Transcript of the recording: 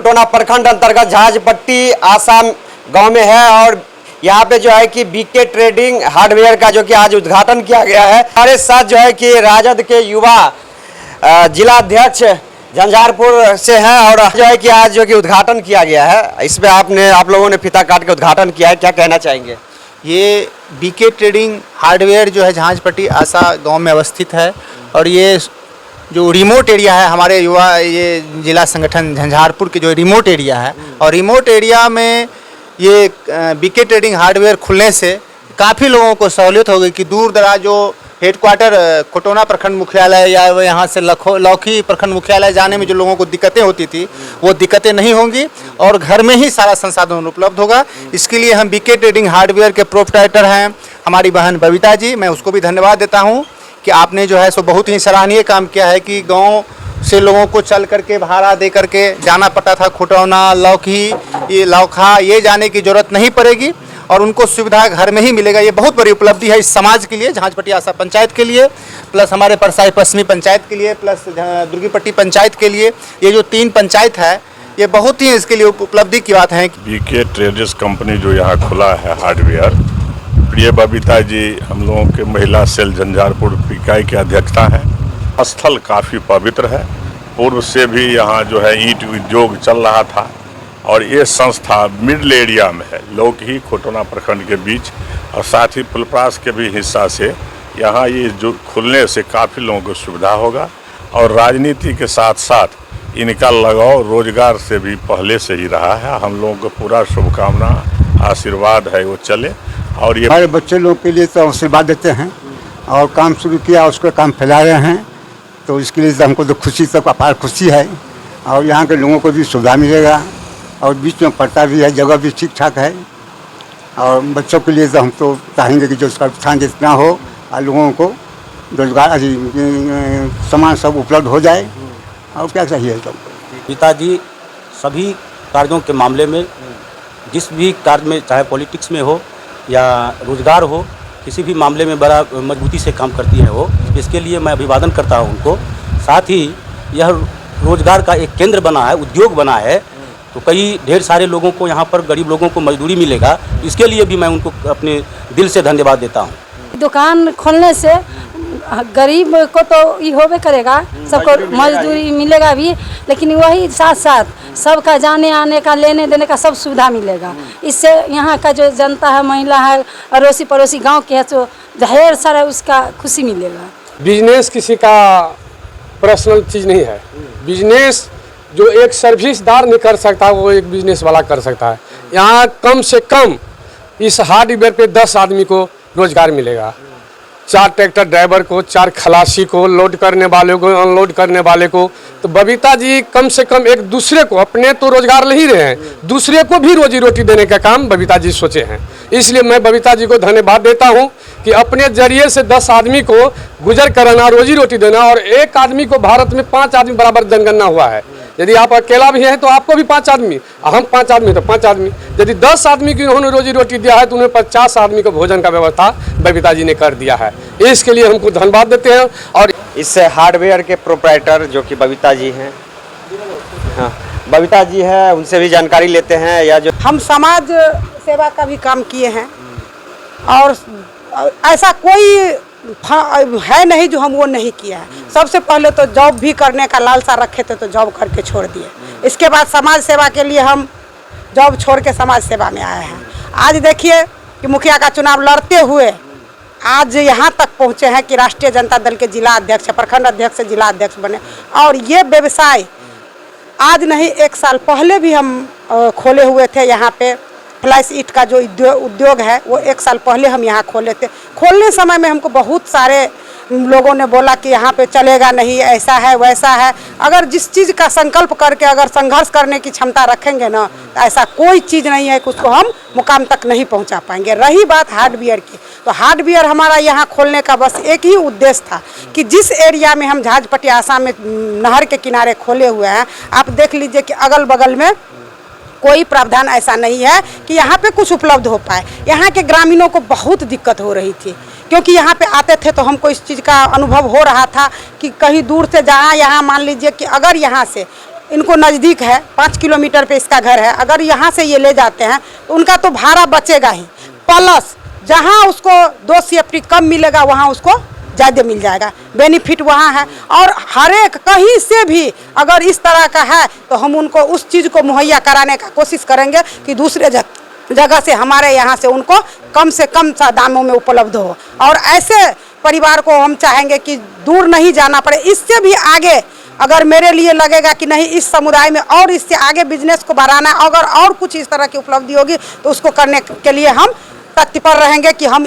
खोटोना प्रखंड अंतर्गत झांझपट्टी आसाम गांव में है और यहाँ पे जो है कि बीके ट्रेडिंग हार्डवेयर का जो कि आज उद्घाटन किया गया है। हमारे साथ जो है कि राजद के युवा जिला अध्यक्ष झंझारपुर से हैं और जो है कि आज जो कि उद्घाटन किया गया है, इसमें आप लोगों ने फीता काट के उद्घाटन किया है, क्या कहना चाहेंगे? ये बीके ट्रेडिंग हार्डवेयर जो है झांझपट्टी आसा गांव में अवस्थित है और ये जो रिमोट एरिया है हमारे युवा ये जिला संगठन झंझारपुर के जो रिमोट एरिया है और रिमोट एरिया में ये बीके ट्रेडिंग हार्डवेयर खुलने से काफ़ी लोगों को सहूलियत हो गई कि दूर दराज जो हेडक्वार्टर खोटोना प्रखंड मुख्यालय या यहाँ से लौकी प्रखंड मुख्यालय जाने में जो लोगों को दिक्कतें होती थी वो दिक्कतें नहीं होंगी और घर में ही सारा संसाधन उपलब्ध होगा। इसके लिए हम बीके ट्रेडिंग हार्डवेयर के प्रोप्राइटर हैं हमारी बहन बबीता जी, मैं उसको भी धन्यवाद देता हूँ कि आपने जो है सो बहुत ही सराहनीय काम किया है कि गाँव से लोगों को चल करके भाड़ा दे करके जाना पड़ता था। खोटौना लौकी ये लौखा ये जाने की जरूरत नहीं पड़ेगी और उनको सुविधा घर में ही मिलेगा। ये बहुत बड़ी उपलब्धि है इस समाज के लिए, झांझपट्टी आसा पंचायत के लिए, प्लस हमारे परसाई पश्चिमी पंचायत के लिए, प्लस दुर्गीपट्टी पंचायत के लिए। ये जो 3 पंचायत है ये बहुत ही इसके लिए उपलब्धि की बात है। बीके ट्रेडर्स कंपनी जो यहाँ खुला है हार्डवेयर, प्रिय बबीता जी हम लोगों के महिला सेल झंझारपुर इकाई के अध्यक्षता है। स्थल काफ़ी पवित्र है, पूर्व से भी यहाँ जो है ईंट उद्योग चल रहा था और ये संस्था मिडल एरिया में है, लौकी खोटोना प्रखंड के बीच और साथ ही फुलप्रास के भी हिस्सा से यहाँ ये जो खुलने से काफ़ी लोगों को सुविधा होगा और राजनीति के साथ साथ इनका लगाव रोजगार से भी पहले से ही रहा है। हम लोगों को पूरा शुभकामना आशीर्वाद है वो चले और ये हमारे बच्चे लोग के लिए तो आशीर्वाद देते हैं और काम शुरू किया उसका काम फैला रहे हैं, तो इसके लिए हमको तो खुशी सब अपार खुशी है और यहाँ के लोगों को भी सुविधा मिलेगा और बीच में पड़ता भी है, जगह भी ठीक ठाक है और बच्चों के लिए तो हम तो चाहेंगे कि जो उसका स्थान जितना हो और लोगों को रोजगार सामान सब उपलब्ध हो जाए और क्या चाहिए। तो पिताजी सभी कार्यों के मामले में जिस भी कार्य में चाहे पॉलिटिक्स में हो या रोजगार हो किसी भी मामले में बड़ा मजबूती से काम करती है वो, इसके लिए मैं अभिवादन करता हूँ उनको। साथ ही यह रोजगार का एक केंद्र बना है, उद्योग बना है, तो कई ढेर सारे लोगों को यहाँ पर गरीब लोगों को मजदूरी मिलेगा, इसके लिए भी मैं उनको अपने दिल से धन्यवाद देता हूँ। दुकान खोलने से गरीब को तो ये होबे करेगा, सबको मजदूरी मिलेगा भी, लेकिन वही साथ साथ सबका जाने आने का लेने देने का सब सुविधा मिलेगा। इससे यहाँ का जो जनता है, महिला है, अड़ोसी पड़ोसी गांव के है, तो ढेर सारा उसका खुशी मिलेगा। बिजनेस किसी का पर्सनल चीज़ नहीं है। बिजनेस जो एक सर्विसदार नहीं कर सकता वो एक बिजनेस वाला कर सकता है। यहाँ कम से कम इस हार्डवेयर पे 10 आदमी को रोजगार मिलेगा, 4 ट्रैक्टर ड्राइवर को, 4 खलासी को, लोड करने वाले को, अनलोड करने वाले को। तो बबीता जी कम से कम एक दूसरे को, अपने तो रोजगार ले ही रहे हैं, दूसरे को भी रोजी रोटी देने का काम बबीता जी सोचे हैं। इसलिए मैं बबीता जी को धन्यवाद देता हूं कि अपने जरिए से 10 आदमी को गुजर कराना, रोजी रोटी देना और एक आदमी को भारत में 5 आदमी बराबर जनगणना हुआ है। यदि आप अकेला भी हैं तो आपको भी 5 आदमी, हम 5 आदमी तो 5 आदमी। यदि 10 आदमी की उन्होंने रोजी रोटी दिया है तो उन्हें 50 आदमी को भोजन का व्यवस्था बबीता जी ने कर दिया है। इसके लिए हमको धन्यवाद देते हैं। और इस हार्डवेयर के प्रोप्राइटर जो कि बबीता जी हैं, हाँ बबीता जी है, उनसे भी जानकारी लेते हैं। या जो हम समाज सेवा का भी काम किए हैं और ऐसा कोई है नहीं जो हम वो नहीं किया है। सबसे पहले तो जॉब भी करने का लालसा रखे थे तो जॉब करके छोड़ दिए, इसके बाद समाज सेवा के लिए हम जॉब छोड़ के समाज सेवा में आए हैं। आज देखिए कि मुखिया का चुनाव लड़ते हुए आज यहाँ तक पहुँचे हैं कि राष्ट्रीय जनता दल के जिला अध्यक्ष, प्रखंड अध्यक्ष से जिला अध्यक्ष बने। और ये व्यवसाय आज नहीं 1 साल पहले भी हम खोले हुए थे। यहाँ पे फ्लाइस ईट का जो उद्योग है वो 1 साल पहले हम यहाँ खोले थे। खोलने समय में हमको बहुत सारे लोगों ने बोला कि यहाँ पे चलेगा नहीं, ऐसा है वैसा है। अगर जिस चीज़ का संकल्प करके अगर संघर्ष करने की क्षमता रखेंगे ना, तो ऐसा कोई चीज़ नहीं है कि उसको हम मुकाम तक नहीं पहुँचा पाएंगे। रही बात हार्डवेयर की, तो हार्डवेयर हमारा यहाँ खोलने का बस एक ही उद्देश्य था कि जिस एरिया में हम झांझपट्टी आसाम में नहर के किनारे खोले हुए हैं, आप देख लीजिए कि अगल बगल में कोई प्रावधान ऐसा नहीं है कि यहाँ पे कुछ उपलब्ध हो पाए। यहाँ के ग्रामीणों को बहुत दिक्कत हो रही थी, क्योंकि यहाँ पे आते थे तो हमको इस चीज़ का अनुभव हो रहा था कि कहीं दूर से जहाँ यहाँ मान लीजिए कि अगर यहाँ से इनको नज़दीक है, 5 किलोमीटर पे इसका घर है, अगर यहाँ से ये ले जाते हैं तो उनका तो भाड़ा बचेगा ही, प्लस जहाँ उसको 2 CFT कम मिलेगा वहाँ उसको ज़्यादा मिल जाएगा, बेनिफिट वहाँ है। और हर एक कहीं से भी अगर इस तरह का है तो हम उनको उस चीज़ को मुहैया कराने का कोशिश करेंगे कि दूसरे जगह से हमारे यहाँ से कम सा दामों में उपलब्ध हो। और ऐसे परिवार को हम चाहेंगे कि दूर नहीं जाना पड़े। इससे भी आगे अगर मेरे लिए लगेगा कि नहीं इस समुदाय में और इससे आगे बिजनेस को बढ़ाना, अगर और कुछ इस तरह की उपलब्धि होगी तो उसको करने के लिए हम तत्पर रहेंगे कि हम